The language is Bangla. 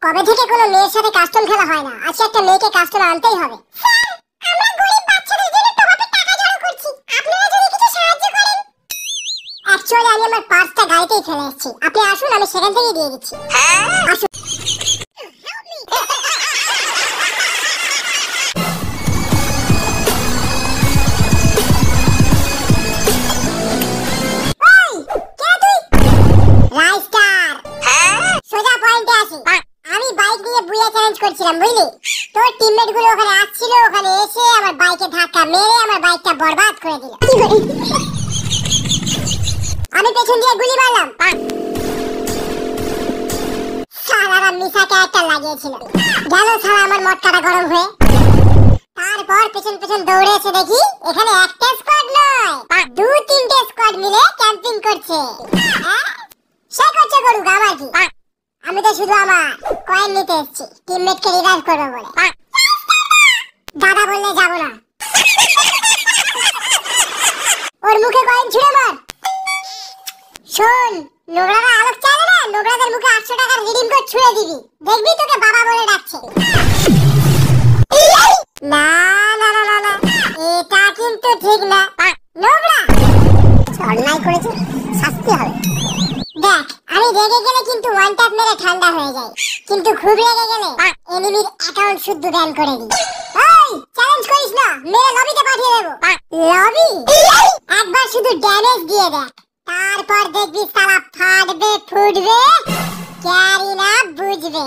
কবে থেকে কোনো মেয়ের সাথে কাস্টম খেলা হয় না, আজকে একটা মেয়েকে কাস্টম আনতেই হবে। আমরা গরিব বাচ্চাদের জন্য টপাপে টাকা জড়ো করছি, আপনারা যদি কিছু সাহায্য করেন। অ্যাকচুয়ালি আমি আমার পার্সটা গাড়িতেই ফেলে এসেছি, আপনি আসুন আমি সেখান থেকে দিয়ে দিচ্ছি। আসুন। আমি বাইক নিয়ে বুয়া চ্যালেঞ্জ করছিলাম বুঝলি, তোর টিমমেট গুলো ওখানে আসছিল, ওখানে এসে আমার বাইকে ধাক্কা মেরে আমার বাইকটা বরবাদ করে দিল। আমি পেছন দিয়ে গুলি মারলাম, সালারা মিসা ক্যারেক্টার লাগিয়েছিল, গেল সালা আমার মটকাটা গরম হয়ে। তারপর পেছন পেছন দৌড়ে এসে দেখি এখানে একটা স্কোয়াড নয়, 2-3টে স্কোয়াড মিলে ক্যাম্পিং করছে। সে করছে করুক, আমার কি, আমি তো শুধু আমার কয়েন নিতে এসেছি টিমমেটকে রিভাইভ করবো বলে। দাদা বললে যাবো না, ওর মুখে কয়েন ছুঁড়ে মার। শোন, নোংরারা আলোক চাইলে না, নোংরাদের মুখে 800 টাকার রিডিম কোড ছুঁড়ে দিবি, দেখবি তোকে বাবা বলে ডাকছে। না না না না না, এটা কিন্তু ঠিক না, নোংরা অন্যায় করেছে, শাস্তি হবে। দেখ, আমি রেগে গেলে কিন্তু ওয়ান ট্যাপ মেরে ঠান্ডা হয়ে যায়, কিন্তু খুব রেগে গেলে এনিমির অ্যাকাউন্ট শুদ্ধ ব্যান করে দিই। এই চ্যালেঞ্জ করিস না, মেরে লবিতে পাঠিয়ে দেব। লবি? একবার শুধু ড্যামেজ দিয়ে দেখ, তারপর দেখবি সালা ফাটবে ফুটবে, ক্যারি না বুঝবে।